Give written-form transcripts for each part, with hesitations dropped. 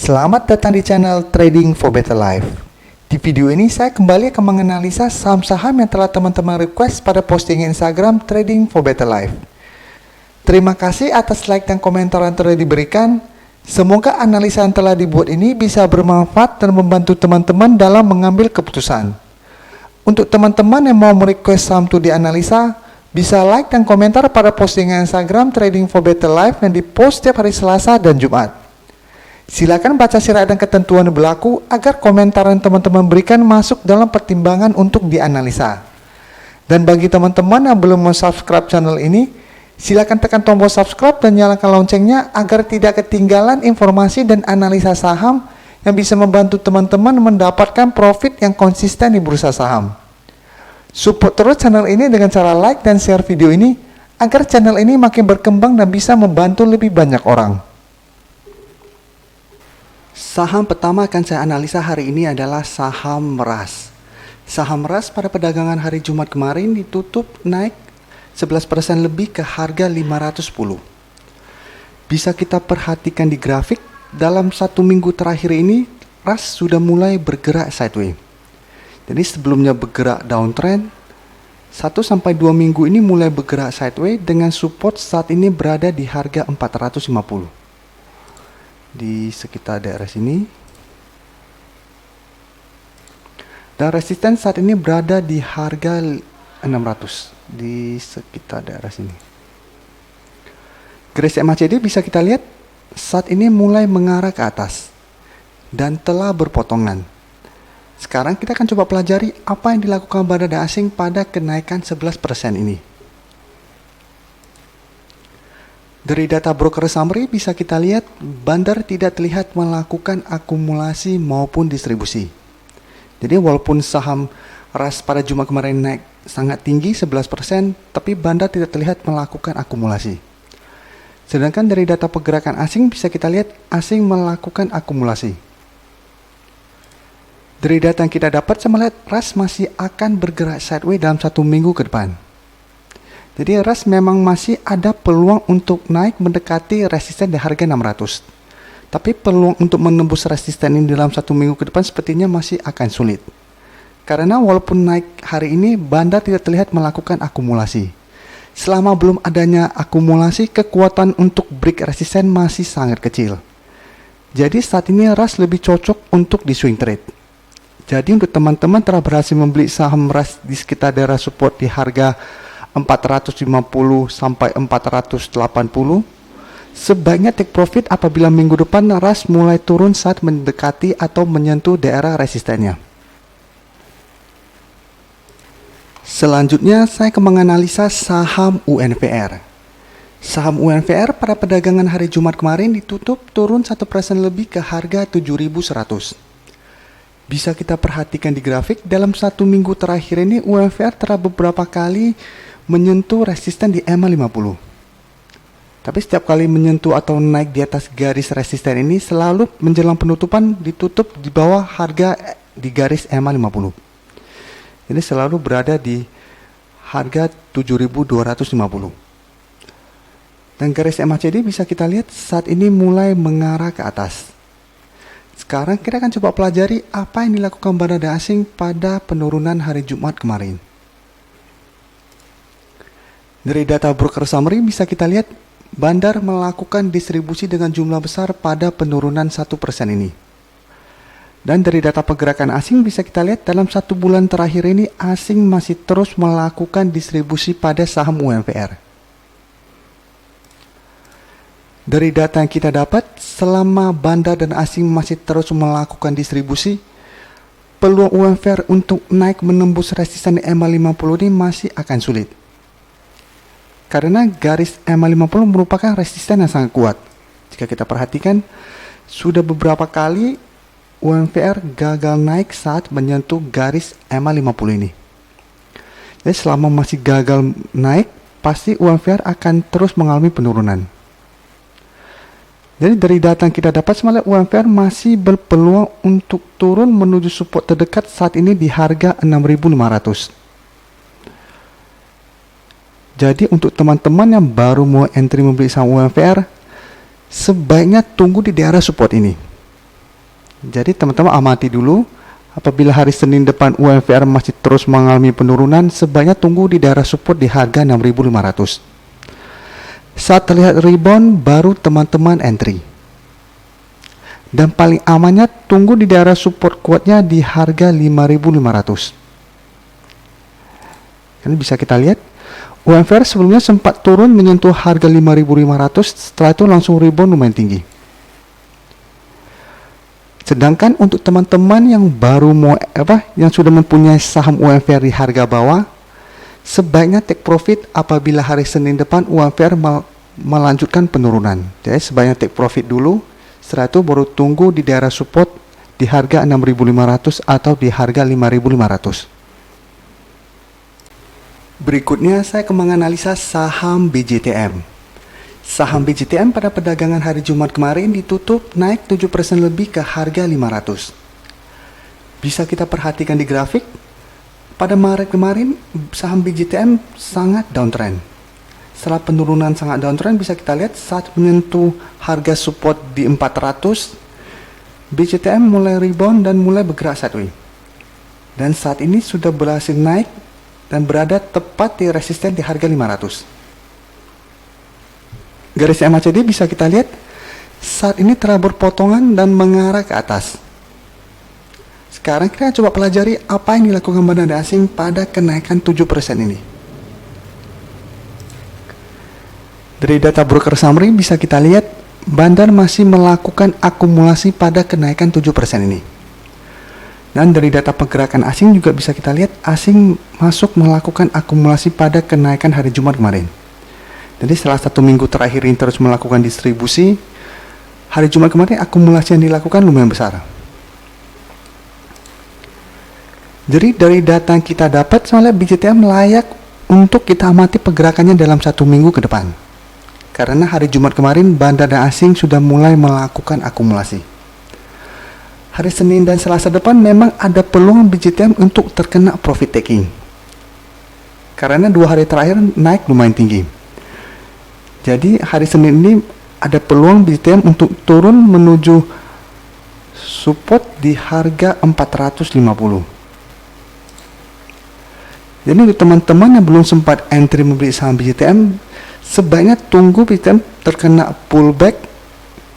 Selamat datang di channel Trading for Better Life. Di video ini saya kembali akan menganalisa saham-saham yang telah teman-teman request pada postingan Instagram Trading for Better Life. Terima kasih atas like dan komentar yang telah diberikan. Semoga analisa yang telah dibuat ini bisa bermanfaat dan membantu teman-teman dalam mengambil keputusan. Untuk teman-teman yang mau merequest saham itu dianalisa, bisa like dan komentar pada postingan Instagram Trading for Better Life yang dipost setiap hari Selasa dan Jumat. Silakan baca syarat dan ketentuan yang berlaku agar komentar yang teman-teman berikan masuk dalam pertimbangan untuk dianalisa. Dan bagi teman-teman yang belum subscribe channel ini, silakan tekan tombol subscribe dan nyalakan loncengnya agar tidak ketinggalan informasi dan analisa saham yang bisa membantu teman-teman mendapatkan profit yang konsisten di bursa saham. Support terus channel ini dengan cara like dan share video ini agar channel ini makin berkembang dan bisa membantu lebih banyak orang. Saham pertama akan saya analisa hari ini adalah saham Meras. Saham Meras pada perdagangan hari Jumat kemarin ditutup naik 11% lebih ke harga 510. Bisa kita perhatikan di grafik, dalam satu minggu terakhir ini Meras sudah mulai bergerak sideways. Jadi sebelumnya bergerak downtrend, 1-2 minggu ini mulai bergerak sideways dengan support saat ini berada di harga 450. Di sekitar daerah sini, dan resisten saat ini berada di harga 600 di sekitar daerah sini. Garis MACD bisa kita lihat saat ini mulai mengarah ke atas dan telah berpotongan. Sekarang kita akan coba pelajari apa yang dilakukan barada asing pada kenaikan 11% ini. Dari data broker summary bisa kita lihat bandar tidak terlihat melakukan akumulasi maupun distribusi. Jadi walaupun saham Meras pada Jumat kemarin naik sangat tinggi 11%, tapi bandar tidak terlihat melakukan akumulasi. Sedangkan dari data pergerakan asing bisa kita lihat asing melakukan akumulasi. Dari data yang kita dapat saya melihat Meras masih akan bergerak sideways dalam satu minggu ke depan. Jadi Meras memang masih ada peluang untuk naik mendekati resisten di harga 600. Tapi peluang untuk menembus resisten ini dalam satu minggu ke depan sepertinya masih akan sulit. Karena walaupun naik hari ini, bandar tidak terlihat melakukan akumulasi. Selama belum adanya akumulasi, kekuatan untuk break resisten masih sangat kecil. Jadi saat ini Meras lebih cocok untuk di swing trade. Jadi untuk teman-teman telah berhasil membeli saham Meras di sekitar daerah support di harga 450 sampai 480, sebaiknya take profit apabila minggu depan Meras mulai turun saat mendekati atau menyentuh daerah resistennya. Selanjutnya saya akan menganalisa saham UNVR. Saham UNVR pada perdagangan hari Jumat kemarin ditutup turun 1% lebih ke harga 7.100. Bisa kita perhatikan di grafik, dalam satu minggu terakhir ini UNVR telah beberapa kali menyentuh resisten di EMA 50. Tapi setiap kali menyentuh atau naik di atas garis resisten ini selalu menjelang penutupan ditutup di bawah harga di garis EMA 50. Ini selalu berada di harga 7.250. Dan garis MACD bisa kita lihat saat ini mulai mengarah ke atas. Sekarang kita akan coba pelajari apa yang dilakukan barada asing pada penurunan hari Jumat kemarin. Dari data broker summary bisa kita lihat bandar melakukan distribusi dengan jumlah besar pada penurunan 1% ini. Dan dari data pergerakan asing bisa kita lihat dalam satu bulan terakhir ini asing masih terus melakukan distribusi pada saham UNVR. Dari data yang kita dapat, selama bandar dan asing masih terus melakukan distribusi, peluang UNVR untuk naik menembus resisten EMA 50 ini masih akan sulit. Karena garis EMA 50 merupakan resisten yang sangat kuat. Jika kita perhatikan, sudah beberapa kali UNVR gagal naik saat menyentuh garis EMA 50 ini. Jadi selama masih gagal naik, pasti UNVR akan terus mengalami penurunan. Jadi dari data yang kita dapat, sebenarnya UNVR masih berpeluang untuk turun menuju support terdekat saat ini di harga 6.500. Jadi untuk teman-teman yang baru mau entry membeli saham UNVR, sebaiknya tunggu di daerah support ini. Jadi teman-teman amati dulu, apabila hari Senin depan UMVR masih terus mengalami penurunan, sebaiknya tunggu di daerah support di harga 6.500. Saat terlihat rebound, baru teman-teman entry. Dan paling amannya tunggu di daerah support kuatnya di harga 5.500. Ini bisa kita lihat, UMVR sebelumnya sempat turun menyentuh harga 5.500, setelah itu langsung rebound lumayan tinggi. Sedangkan untuk teman-teman yang baru yang sudah mempunyai saham UMVR di harga bawah, sebaiknya take profit apabila hari Senin depan UMVR melanjutkan penurunan. Jadi sebaiknya take profit dulu, setelah itu baru tunggu di daerah support di harga 6.500 atau di harga 5.500. Berikutnya saya akan menganalisa saham BJTM. Saham BJTM pada perdagangan hari Jumat kemarin ditutup naik 7% lebih ke harga 500. Bisa kita perhatikan di grafik, pada Maret kemarin saham BJTM sangat downtrend. Setelah penurunan sangat downtrend, bisa kita lihat saat menyentuh harga support di 400, BJTM mulai rebound dan mulai bergerak sideways. Dan saat ini sudah berhasil naik dan berada tepat di resisten di harga 500. Garis MACD bisa kita lihat saat ini telah berpotongan dan mengarah ke atas. Sekarang kita coba pelajari apa yang dilakukan bandar asing pada kenaikan 7% ini. Dari data broker summary bisa kita lihat bandar masih melakukan akumulasi pada kenaikan 7% ini. Dan dari data pergerakan asing juga bisa kita lihat asing masuk melakukan akumulasi pada kenaikan hari Jumat kemarin. Jadi setelah 1 minggu terakhir ini terus melakukan distribusi, hari Jumat kemarin akumulasi yang dilakukan lumayan besar. Jadi dari data yang kita dapat, soalnya BJTM layak untuk kita amati pergerakannya dalam 1 minggu ke depan. Karena hari Jumat kemarin bandar asing sudah mulai melakukan akumulasi. Hari Senin dan Selasa depan memang ada peluang BJTM untuk terkena profit taking. Karena 2 hari terakhir naik lumayan tinggi. Jadi hari Senin ini ada peluang BJTM untuk turun menuju support di harga 450. Jadi untuk teman-teman yang belum sempat entry membeli saham BJTM, sebaiknya tunggu BJTM terkena pullback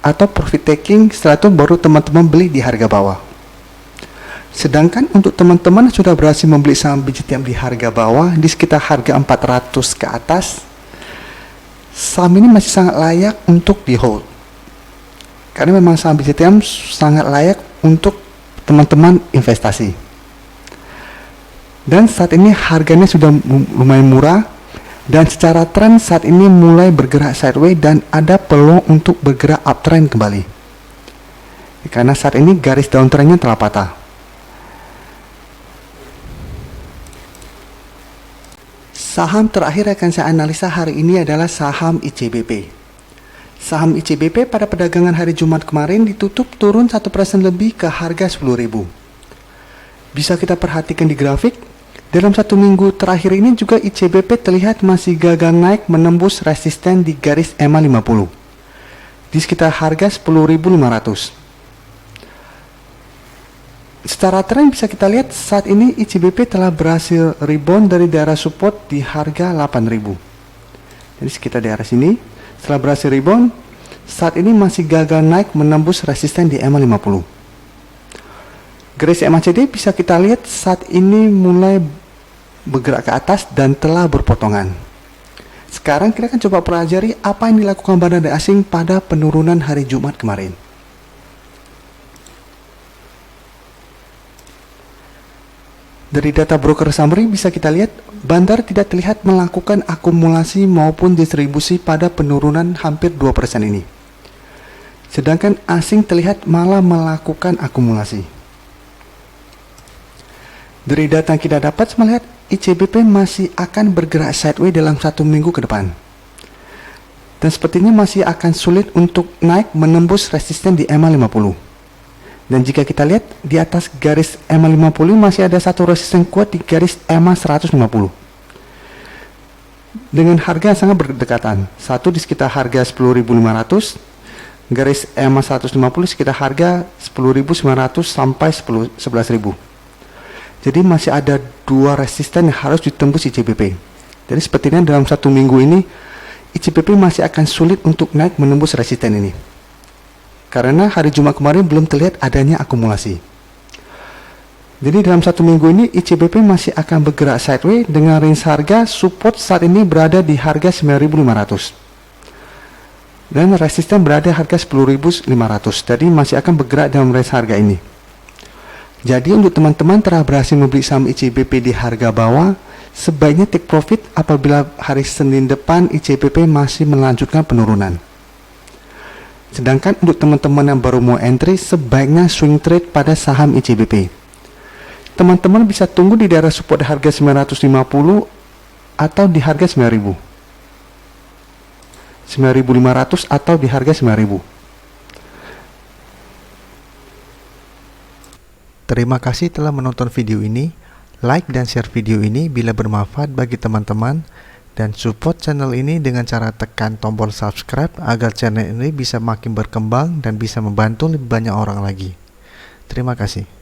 atau profit taking, setelah itu baru teman-teman beli di harga bawah. Sedangkan untuk teman-teman yang sudah berhasil membeli saham BJTM di harga bawah, di sekitar harga 400 ke atas, saham ini masih sangat layak untuk di hold. Karena memang saham BJTM sangat layak untuk teman-teman investasi. Dan saat ini harganya sudah lumayan murah, dan secara tren saat ini mulai bergerak sideways dan ada peluang untuk bergerak uptrend kembali. Karena saat ini garis downtrendnya telah patah. Saham terakhir akan saya analisa hari ini adalah saham ICBP. Saham ICBP pada perdagangan hari Jumat kemarin ditutup turun 1% lebih ke harga 10.000. Bisa kita perhatikan di grafik, dalam 1 minggu terakhir ini juga ICBP terlihat masih gagal naik menembus resisten di garis EMA 50 di sekitar harga 10.500. Secara tren bisa kita lihat saat ini ICBP telah berhasil rebound dari daerah support di harga 8.000. Jadi sekitar daerah sini setelah berhasil rebound, saat ini masih gagal naik menembus resisten di EMA 50. Garis MACD bisa kita lihat saat ini mulai bergerak ke atas dan telah berpotongan. Sekarang kita akan coba pelajari apa yang dilakukan bandar asing pada penurunan hari Jumat kemarin. Dari data broker summary bisa kita lihat bandar tidak terlihat melakukan akumulasi maupun distribusi pada penurunan hampir 2% ini. Sedangkan asing terlihat malah melakukan akumulasi. Dari data yang kita dapat melihat ICBP masih akan bergerak sideways dalam 1 minggu ke depan. Dan sepertinya masih akan sulit untuk naik menembus resisten di EMA 50. Dan jika kita lihat di atas garis EMA 50 masih ada satu resisten kuat di garis EMA 150. Dengan harga yang sangat berdekatan. Satu di sekitar harga 10.500 garis EMA 150 sekitar harga 10.900 sampai 11.000. Jadi masih ada dua resisten yang harus ditembus ICBP. Jadi sepertinya dalam 1 minggu ini ICBP masih akan sulit untuk naik menembus resisten ini, karena hari Jumat kemarin belum terlihat adanya akumulasi. Jadi dalam 1 minggu ini ICBP masih akan bergerak sideways dengan range harga support saat ini berada di harga 9.500 dan resisten berada harga 10.500. Jadi masih akan bergerak dalam range harga ini. Jadi untuk teman-teman telah berhasil membeli saham ICBP di harga bawah, sebaiknya take profit apabila hari Senin depan ICBP masih melanjutkan penurunan. Sedangkan untuk teman-teman yang baru mau entry, sebaiknya swing trade pada saham ICBP. Teman-teman bisa tunggu di daerah support harga 950 atau di harga 9.000. 9.500 atau di harga 9.000. Terima kasih telah menonton video ini. Like dan share video ini bila bermanfaat bagi teman-teman, dan support channel ini dengan cara tekan tombol subscribe agar channel ini bisa makin berkembang dan bisa membantu lebih banyak orang lagi. Terima kasih.